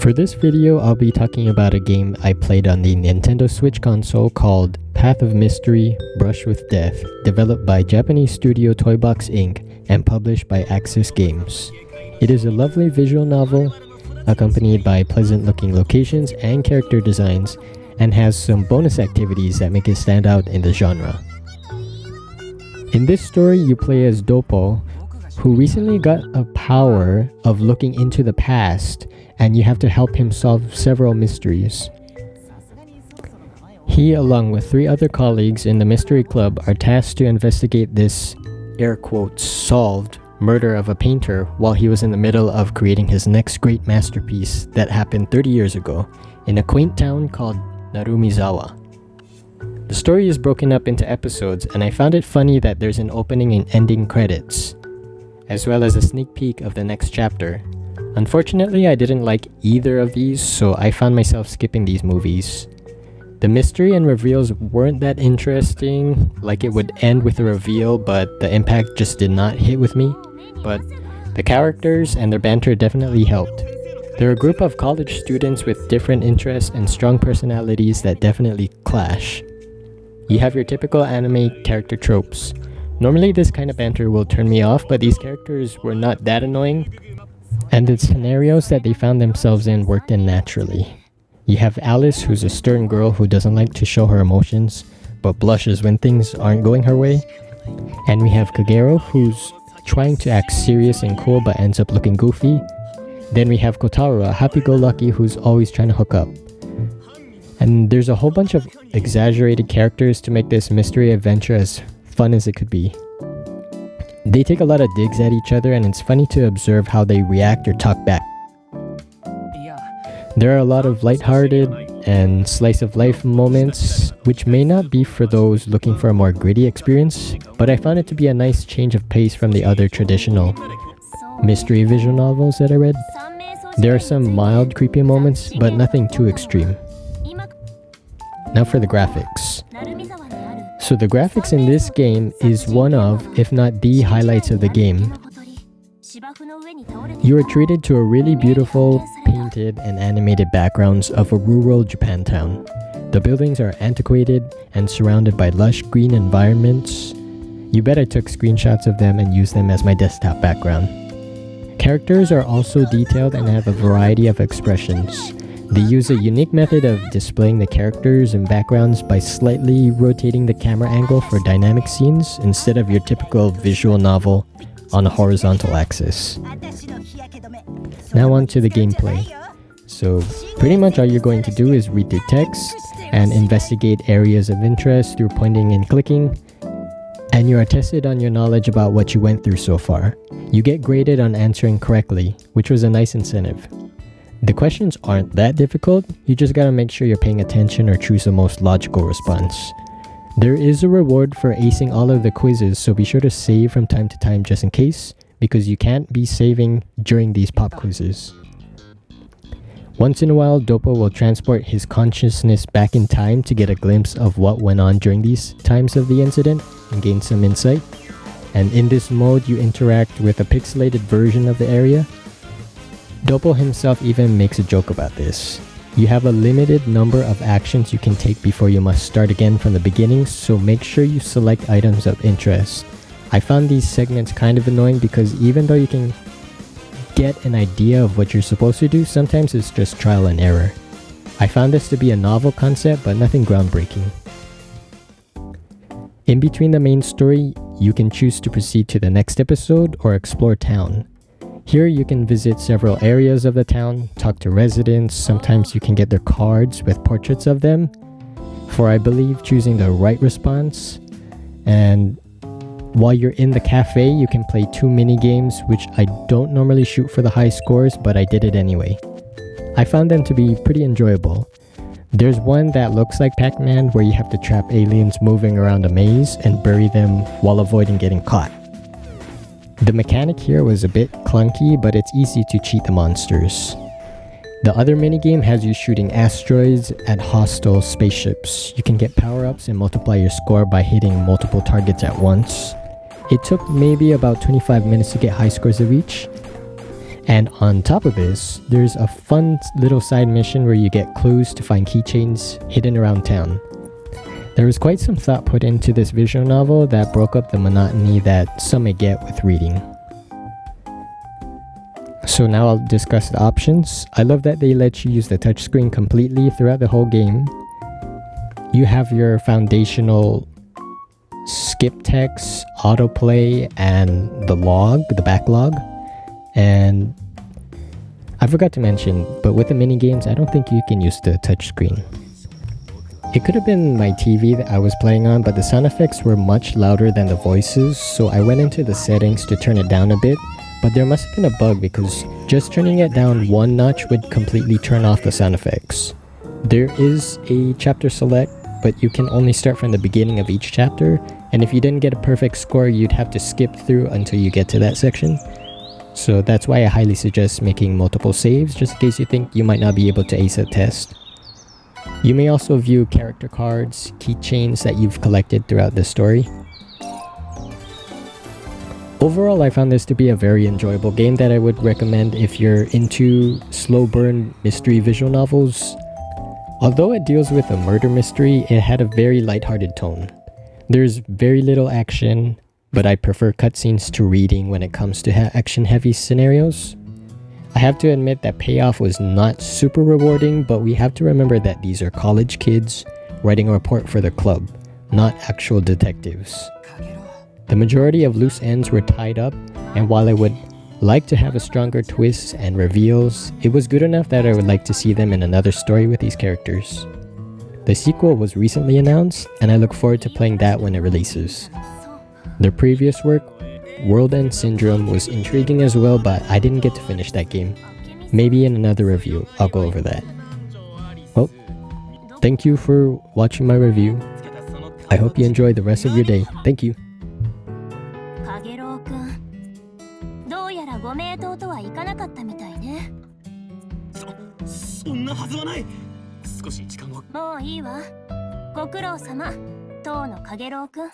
For this video, I'll be talking about a game I played on the Nintendo Switch console called Path of Mystery: Brush with Death, developed by Japanese studio Toybox Inc. and published by Axis Games. It is a lovely visual novel, accompanied by pleasant-looking locations and character designs, and has some bonus activities that make it stand out in the genre. In this story, you play as Doppo, who recently got a power of looking into the past, and you have to help him solve several mysteries. He, along with 3 other colleagues in the Mystery Club, are tasked to investigate this, air quotes, solved murder of a painter while he was in the middle of creating his next great masterpiece that happened 30 years ago in a quaint town called Narumizawa. The story is broken up into episodes, and I found it funny that there's an opening and ending credits, as well as a sneak peek of the next chapter. Unfortunately, I didn't like either of these, so I found myself skipping these movies. The mystery and reveals weren't that interesting, like it would end with a reveal, but the impact just did not hit with me. But the characters and their banter definitely helped. They're a group of college students with different interests and strong personalities that definitely clash. You have your typical anime character tropes. Normally this kind of banter will turn me off, but these characters were not that annoying, and the scenarios that they found themselves in worked in naturally. You have Alice, who's a stern girl who doesn't like to show her emotions, but blushes when things aren't going her way. And we have Kagero, who's trying to act serious and cool but ends up looking goofy. Then we have Kotaro, a happy-go-lucky who's always trying to hook up. And there's a whole bunch of exaggerated characters to make this mystery adventure as fun as it could be. They take a lot of digs at each other, and it's funny to observe how they react or talk back. There are a lot of lighthearted and slice-of-life moments, which may not be for those looking for a more gritty experience, but I found it to be a nice change of pace from the other traditional mystery visual novels that I read. There are some mild creepy moments, but nothing too extreme. Now for the graphics. So the graphics in this game is one of, if not the highlights of the game. You are treated to a really beautiful, painted and animated backgrounds of a rural Japan town. The buildings are antiquated and surrounded by lush green environments. You bet I took screenshots of them and used them as my desktop background. Characters are also detailed and have a variety of expressions. They use a unique method of displaying the characters and backgrounds by slightly rotating the camera angle for dynamic scenes instead of your typical visual novel on a horizontal axis. Now on to the gameplay. So pretty much all you're going to do is read the text and investigate areas of interest through pointing and clicking, and you are tested on your knowledge about what you went through so far. You get graded on answering correctly, which was a nice incentive. The questions aren't that difficult, you just gotta make sure you're paying attention or choose the most logical response. There is a reward for acing all of the quizzes, so be sure to save from time to time just in case, because you can't be saving during these pop quizzes. Once in a while, Doppo will transport his consciousness back in time to get a glimpse of what went on during these times of the incident and gain some insight. And in this mode, you interact with a pixelated version of the area. Doppo himself even makes a joke about this. You have a limited number of actions you can take before you must start again from the beginning, so make sure you select items of interest. I found these segments kind of annoying because even though you can get an idea of what you're supposed to do, sometimes it's just trial and error. I found this to be a novel concept, but nothing groundbreaking. In between the main story, you can choose to proceed to the next episode or explore town. Here you can visit several areas of the town, talk to residents, sometimes you can get their cards with portraits of them, for I believe choosing the right response. And while you're in the cafe, you can play 2 mini games, which I don't normally shoot for the high scores, but I did it anyway. I found them to be pretty enjoyable. There's one that looks like Pac-Man where you have to trap aliens moving around a maze and bury them while avoiding getting caught. The mechanic here was a bit clunky, but it's easy to cheat the monsters. The other minigame has you shooting asteroids at hostile spaceships. You can get power-ups and multiply your score by hitting multiple targets at once. It took maybe about 25 minutes to get high scores of each. And on top of this, there's a fun little side mission where you get clues to find keychains hidden around town. There was quite some thought put into this visual novel that broke up the monotony that some may get with reading. So now I'll discuss the options. I love that they let you use the touchscreen completely throughout the whole game. You have your foundational skip text, autoplay, and the backlog. And I forgot to mention, but with the minigames, I don't think you can use the touchscreen. It could have been my TV that I was playing on, but the sound effects were much louder than the voices, so I went into the settings to turn it down a bit, but there must have been a bug because just turning it down one notch would completely turn off the sound effects. There is a chapter select, but you can only start from the beginning of each chapter, and if you didn't get a perfect score, you'd have to skip through until you get to that section. So that's why I highly suggest making multiple saves, just in case you think you might not be able to ace a test. You may also view character cards, keychains that you've collected throughout the story. Overall, I found this to be a very enjoyable game that I would recommend if you're into slow burn mystery visual novels. Although it deals with a murder mystery, it had a very lighthearted tone. There's very little action, but I prefer cutscenes to reading when it comes to action-heavy scenarios. I have to admit that payoff was not super rewarding, but we have to remember that these are college kids writing a report for their club, not actual detectives. The majority of loose ends were tied up, and while I would like to have a stronger twist and reveals, it was good enough that I would like to see them in another story with these characters. The sequel was recently announced, and I look forward to playing that when it releases. Their previous work, World End Syndrome, was intriguing as well, but I didn't get to finish that game. Maybe in another review, I'll go over that. Well, thank you for watching my review. I hope you enjoy the rest of your day. Thank you. かげろうくん、どうやらご名答とはいかなかったみたいね。そんなはずはない。少し時間を。もういいわ。ご苦労様、当のかげろうくん。